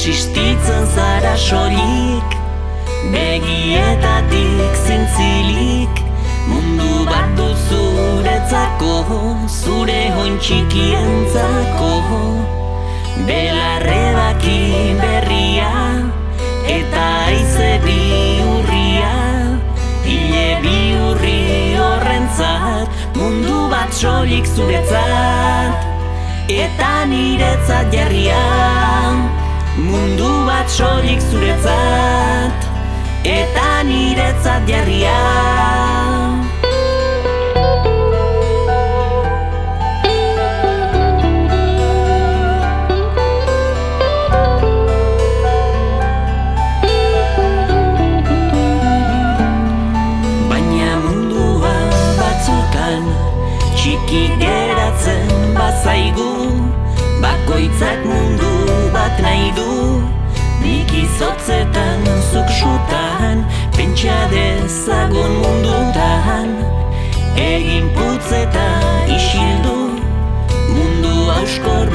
Existitzen zara soilik, begietatik zintzilik. Mundu bat du zuretzako, zure hoin txikientzako. Belarrebaki berria, eta haize bihurria. Ile bihurri horrentzat, mundu bat soilik zuretzat. Eta niretzat jarria, mundu bat soilik zuretzat. Eta niretzat jarria. Baina mundua batzutan txiki geratzen bazaigu. Bakoitzak mundu bat nahi du. Nik izotzetan, zuk sutan, pentsa dezagun mundutan. Egin putzeta isildu, mundu hauskor